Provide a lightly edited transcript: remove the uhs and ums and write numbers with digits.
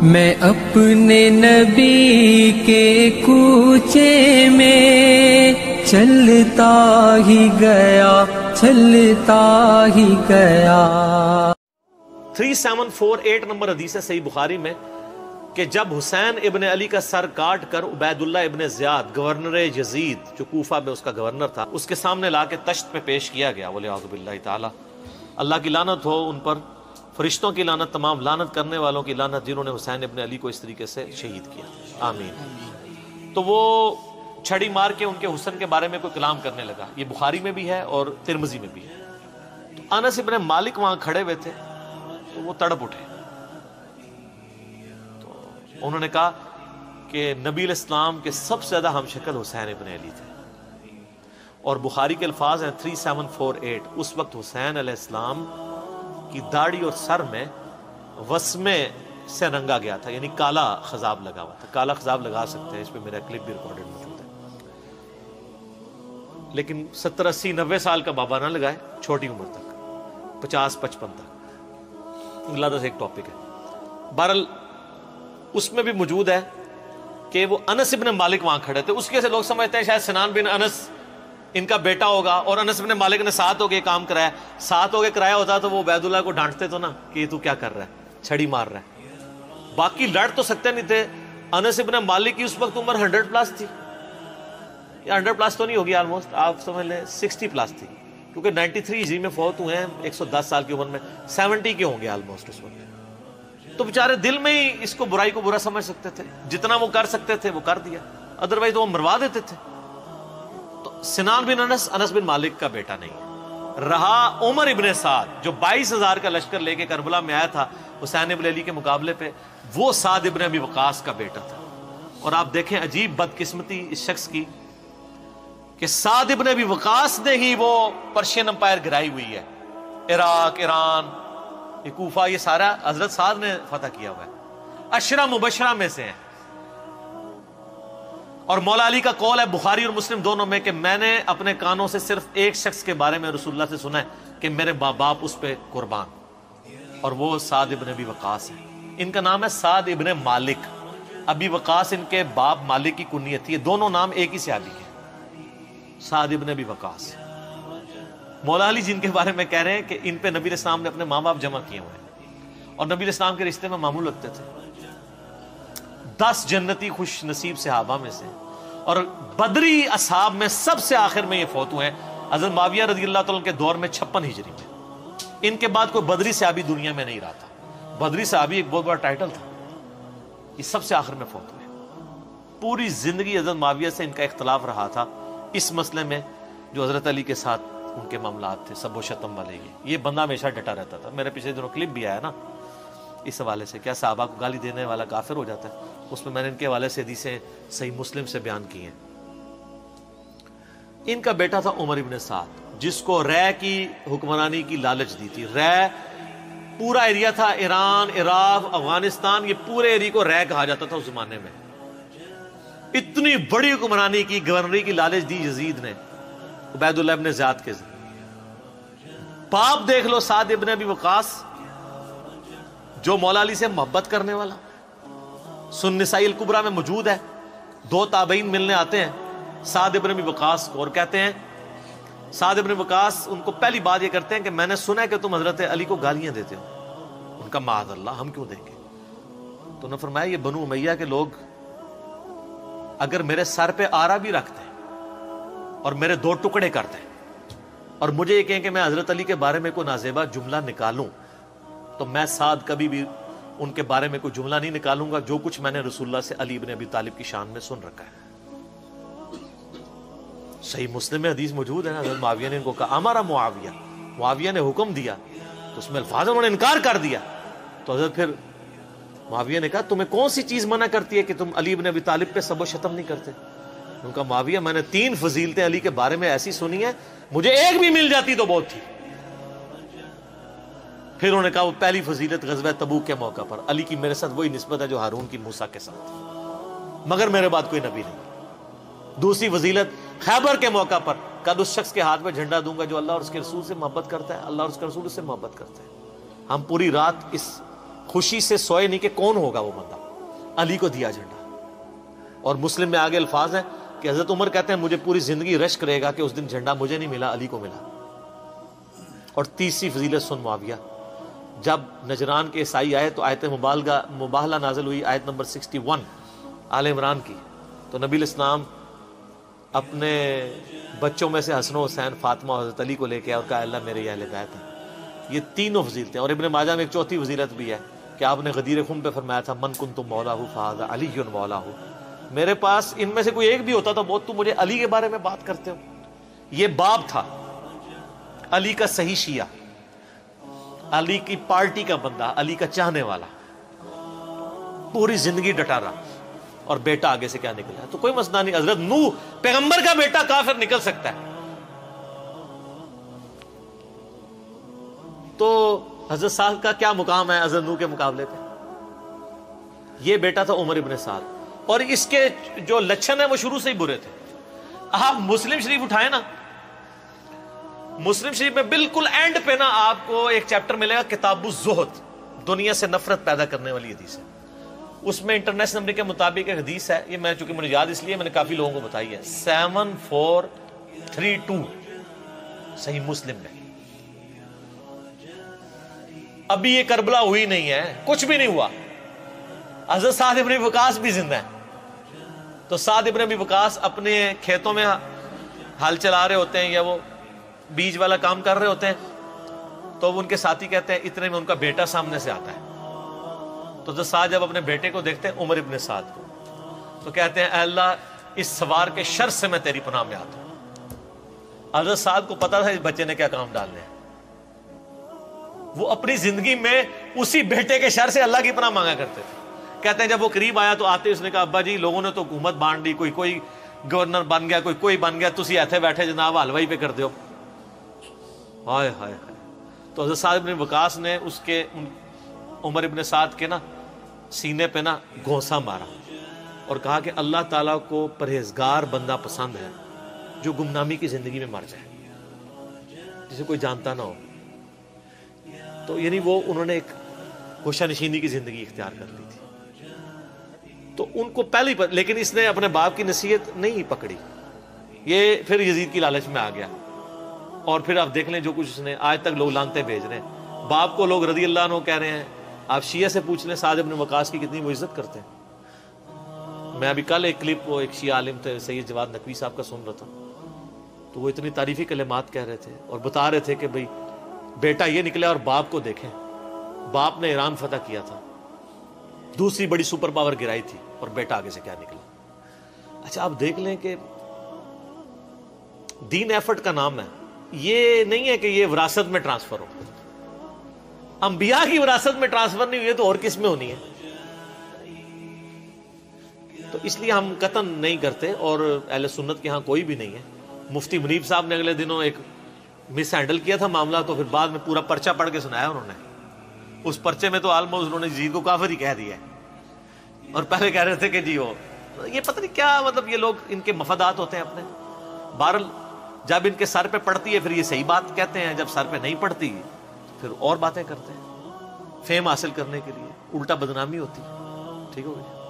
میں اپنے نبی کے کوچے میں چلتا ہی گیا 3748 نمبر حدیث ہے صحیح بخاری میں کہ جب حسین ابن علی کا سر کاٹ کر عبید اللہ ابن زیاد گورنر یزید جو کوفہ میں اس کا گورنر تھا اس کے سامنے لا کے تشت پہ پیش کیا گیا ولیعوذ باللہ تعالی، اللہ کی لعنت ہو ان پر، فرشتوں کی لعنت، تمام لعنت کرنے والوں کی لعنت جنہوں نے حسین ابن علی کو اس طریقے سے شہید کیا، آمین۔ تو وہ چھڑی مار کے ان کے حسن کے بارے میں کوئی کلام کرنے لگا، یہ بخاری میں بھی ہے اور ترمذی میں بھی ہے۔ تو انس ابن مالک وہاں کھڑے ہوئے تھے تو وہ تڑپ اٹھے، تو انہوں نے کہا کہ نبی علیہ السلام کے سب سے زیادہ ہم شکل حسین ابن علی تھے، اور بخاری کے الفاظ ہیں 3748، اس وقت حسین علیہ السلام کی داڑھی اور سر میں وسمے سے رنگا گیا تھا، یعنی کالا خضاب لگا ہوا تھا۔ کالا خضاب لگا سکتے ہیں، اس پہ میرا کلپ بھی ریکارڈڈ موجود ہے، لیکن 70 80 90 سال کا بابا نہ لگائے، چھوٹی عمر تک 50 55 تک، اللہ سے ایک ٹاپک ہے۔ بہرحال اس میں بھی موجود ہے کہ وہ انس ابن مالک وہاں کھڑے تھے، اس کے سے لوگ سمجھتے ہیں شاید سنان بن انس ان کا بیٹا ہوگا، اور انس بن مالک نے ساتھ ہو کے کام کرایا، ساتھ ہو کے کرایا ہوتا تو وہ عبید اللہ کو ڈانٹتے تو نا کہ یہ تو کیا کر رہا ہے، چھڑی مار رہا ہے۔ باقی لڑ تو سکتے نہیں تھے۔ انس بن مالک کی اس وقت عمر 100+ تھی، یا 100+ تو نہیں ہوگی، آلموسٹ آپ سمجھ لیں 60+ تھی، کیونکہ 93 ہجری میں فوت ہوئے ہیں 110 سال کی عمر میں، 70 کے ہوں گے آلموسٹ اس وقت۔ تو بیچارے دل میں ہی اس کو برائی کو برا سمجھ سکتے تھے، جتنا وہ کر سکتے تھے وہ کر دیا، ادروائز تو وہ مروا دیتے تھے۔ سنان بن انس بن مالک کا بیٹا نہیں رہا۔ عمر ابن سعد جو 22,000 کا لشکر لے کے کربلا میں آیا تھا حسین ابن علی کے مقابلے پہ، وہ سعد ابن ابی وقاص کا بیٹا تھا۔ اور آپ دیکھیں عجیب بدقسمتی اس شخص کی کہ سعد ابن ابی وقاص نے ہی وہ پرشین امپائر گرائی ہوئی ہے، عراق، ایران، یہ کوفہ، یہ سارا حضرت سعد نے فتح کیا ہوا ہے، 10 مبشرہ میں سے ہیں۔ اور مولا علی کا قول ہے بخاری اور مسلم دونوں میں کہ میں نے اپنے کانوں سے صرف ایک شخص کے بارے میں رسول اللہ سے سنا ہے کہ میرے باپ اس پہ قربان، اور وہ سعد ابن ابی وقاص ہے۔ ان کا نام ہے سعد ابن مالک، ابی وقاص ان کے باپ مالک کی کنیت تھی، یہ دونوں نام ایک ہی صحابی کے، سعد ابن ابی وقاص۔ مولا علی جن کے بارے میں کہہ رہے ہیں کہ ان پہ نبی علیہ السلام نے اپنے ماں باپ جمع کیے ہوئے ہیں، اور نبی علیہ السلام کے رشتے میں معمول لگتے تھے، 10 جنتی خوش نصیب صحابہ میں سے، اور بدری اصحاب میں سب سے آخر میں یہ فوت ہوئے ہیں حضرت معاویہ رضی اللہ تعالیٰ کے دور میں 56 ہجری میں۔ ان کے بعد کوئی بدری صحابی دنیا میں نہیں رہا تھا، بدری صحابی ایک بہت بڑا ٹائٹل تھا، یہ سب سے آخر میں فوت ہوئے۔ پوری زندگی حضرت معاویہ سے ان کا اختلاف رہا تھا اس مسئلے میں جو حضرت علی کے ساتھ ان کے معاملات تھے، سب و شتم والے۔ یہ بندہ ہمیشہ ڈٹا رہتا تھا، میرے پچھلے دنوں کلپ بھی آیا نا اس حوالے سے، کیا صحابہ کو گالی دینے والا کافر ہو جاتا ہے، اس میں نے ان کے حوالے سے حدیثیں صحیح مسلم سے بیان کی ہیں۔ ان کا بیٹا تھا عمر ابن سعد، جس کو رے کی حکمرانی کی لالچ دی تھی۔ رے پورا ایریا تھا، ایران، عراق، افغانستان، یہ پورے ایریا کو رے کہا جاتا تھا اس زمانے میں۔ اتنی بڑی حکمرانی کی، گورنری کی لالچ دی یزید نے عبید اللہ ابن زیاد کے ذریعے۔ باپ دیکھ لو سعد ابن ابی وقاص جو مولا علی سے محبت کرنے والا، سن نسائی الکبریٰ میں موجود ہے، 2 تابعین ملنے آتے ہیں سعد ابن ابی وقاص کو اور کہتے ہیں، سعد ابن وقاص ان کو پہلی بات یہ کرتے ہیں کہ میں نے سنا ہے کہ تم حضرت علی کو گالیاں دیتے ہو۔ ان کا معاذ اللہ، ہم کیوں دیں گے؟ تو انہوں نے فرمایا یہ بنو امیہ کے لوگ اگر میرے سر پہ آرا بھی رکھتے ہیں اور میرے 2 ٹکڑے کرتے ہیں اور مجھے یہ کہیں کہ میں حضرت علی کے بارے میں کوئی نازیبہ جملہ نکالوں، تو میں سعد کبھی بھی ان کے بارے میں کوئی جملہ نہیں نکالوں گا جو کچھ میں نے رسول اللہ سے علی ابن ابی طالب کی شان میں سن رکھا ہے۔ صحیح مسلم میں حدیث موجود ہے نا، حضرت معاویہ نے ان کو کہا ہمارا معاویہ نے حکم دیا، تو اس میں الفاظ انہوں نے انکار کر دیا، تو حضرت پھر معاویہ نے کہا تمہیں کون سی چیز منع کرتی ہے کہ تم علی ابن ابی طالب پہ سب و شتم نہیں کرتے؟ ان کا معاویہ میں نے 3 فضیلتیں علی کے بارے میں ایسی سنی ہیں، مجھے ایک بھی مل جاتی تو بہت تھی۔ پھر انہوں نے کہا وہ پہلی فضیلت غزوہ تبوک کے موقع پر علی کی میرے ساتھ وہی نسبت ہے جو ہارون کی موسیٰ کے ساتھ، مگر میرے بعد کوئی نبی نہیں۔ دوسری فضیلت خیبر کے موقع پر کد اس شخص کے ہاتھ میں جھنڈا دوں گا جو اللہ اور اس کے رسول سے محبت کرتا ہے، اللہ اور اس کے رسول سے محبت کرتا ہے۔ ہم پوری رات اس خوشی سے سوئے نہیں کہ کون ہوگا وہ بندہ. علی کو دیا جھنڈا. اور مسلم میں آگے الفاظ ہیں کہ حضرت عمر کہتے ہیں مجھے پوری زندگی رشک رہے گا کہ اس دن جھنڈا مجھے نہیں ملا، علی کو ملا. اور تیسری فضیلت سن معاویہ. جب نجران کے عیسائی آئے تو آیت مباہلہ نازل ہوئی، آیت نمبر 61 آل عمران کی. تو نبی الاسلام اپنے بچوں میں سے حسن و حسین، فاطمہ اور حضرت علی کو لے کے اور کہا اللہ میرے اہل بیت ہیں. یہ تینوں فضیلتیں. اور ابن ماجہ میں ایک چوتھی فضیلت بھی ہے کہ آپ نے غدیر خم پہ فرمایا تھا من کنت مولاہ فہذا علی مولاہ. میرے پاس ان میں سے کوئی ایک بھی ہوتا تو بہت، تم مجھے علی کے بارے میں بات کرتے ہو. یہ باب تھا علی کا صحیح شیعہ، علی کی پارٹی کا بندہ، علی کا چاہنے والا، پوری زندگی ڈٹا رہا. اور بیٹا آگے سے کیا نکلا ہے تو کوئی مسئلہ نہیں. حضرت نوح پیغمبر کا بیٹا کافر نکل سکتا ہے. تو حضرت سعد کا کیا مقام ہے حضرت نوح کے مقابلے پہ؟ یہ بیٹا تھا عمر ابن سعد. اور اس کے جو لچھن ہیں وہ شروع سے ہی برے تھے. آپ مسلم شریف اٹھائیں نا، مسلم شریف میں بالکل اینڈ پہ نا آپ کو ایک چیپٹر ملے گا کتاب الزہد، دنیا سے نفرت پیدا کرنے والی حدیث ہے. اس میں انٹرنیشنل نمبر کے مطابق ایک حدیث ہے، یہ میں چونکہ مجھے یاد اس لیے میں نے کافی لوگوں کو بتائی ہے، 7432 صحیح مسلم میں. ابھی یہ کربلا ہوئی نہیں ہے، کچھ بھی نہیں ہوا. حضرت سعد ابن وقاص بھی زندہ ہے. تو سعد ابن ابی وقاص اپنے کھیتوں میں ہل چلا رہے ہوتے ہیں یا وہ بیج والا کام کر رہے ہوتے ہیں تو ان کے ساتھی کہتے ہیں اتنے میں ان کا بیٹا سامنے سے آتا ہے. تو حضرت سعد جب اپنے بیٹے کو دیکھتے ہیں عمر ابن سعد کو تو کہتے ہیں اے اللہ اس سوار کے شر سے میں تیری پناہ میں آتا ہوں. حضرت سعد کو پتا تھا اس بچے نے کیا کام ڈالنے ہیں. وہ اپنی زندگی میں اسی بیٹے کے شر سے اللہ کی پناہ مانگا کرتے تھے. کہتے ہیں جب وہ قریب آیا تو آتے اس نے کہا ابا جی لوگوں نے تو حکومت بانٹ دی، کوئی گورنر بن گیا، کوئی بن گیا، تسی ایتھے بیٹھے جناب حلوائی پہ کر دیو. ہائے ہائے ہائے. تو حضرت سعد ابن وقاص نے اس کے عمر ابن سعد کے نا سینے پہ نا گھونسا مارا اور کہا کہ اللہ تعالیٰ کو پرہیزگار بندہ پسند ہے جو گمنامی کی زندگی میں مر جائے، جسے کوئی جانتا نہ ہو. تو یعنی وہ انہوں نے ایک گوشہ نشینی کی زندگی اختیار کر لی تھی. تو ان کو پہلے ہی لیکن اس نے اپنے باپ کی نصیحت نہیں پکڑی. یہ پھر یزید کی لالچ میں آ گیا اور پھر آپ دیکھ لیں جو کچھ اس نے آج تک لوگ لانتے بھیج رہے ہیں. باپ کو لوگ رضی اللہ عنہ کہہ رہے ہیں. آپ شیعہ سے پوچھ لیں سعد ابن وقاص کی کتنی وہ عزت کرتے ہیں. میں ابھی کل ایک کلپ وہ ایک شیعہ عالم تھے سید جواد نقوی صاحب کا سن رہا تھا تو وہ اتنی تعریفی کلمات کہہ رہے تھے اور بتا رہے تھے کہ بھئی بیٹا یہ نکلا اور باپ کو دیکھیں، باپ نے ایران فتح کیا تھا، دوسری بڑی سپر پاور گرائی تھی اور بیٹا آگے سے کیا نکلا. اچھا آپ دیکھ لیں کہ دین ایفرٹ کا نام ہے. یہ نہیں ہے کہ یہ وراثت میں ٹرانسفر ہو. انبیاء کی وراثت میں ٹرانسفر نہیں ہوئی ہے تو اور کس میں ہونی ہے؟ تو اس لیے ہم قطعاً نہیں کرتے اور اہل سنت کے ہاں کوئی بھی نہیں ہے. مفتی منیب صاحب نے اگلے دنوں ایک مس ہینڈل کیا تھا معاملہ تو پھر بعد میں پورا پرچہ پڑھ کے سنایا انہوں نے. اس پرچے میں تو آلموسٹ انہوں نے یزید کو کافر ہی کہہ دیا ہے اور پہلے کہہ رہے تھے کہ جی وہ یہ پتہ نہیں کیا مطلب یہ لوگ ان کے مفادات ہوتے ہیں اپنے. بہرحال جب ان کے سر پہ پڑتی ہے پھر یہ صحیح بات کہتے ہیں، جب سر پہ نہیں پڑتی پھر اور باتیں کرتے ہیں فیم حاصل کرنے کے لیے. الٹا بدنامی ہوتی ہے. ٹھیک ہو گیا.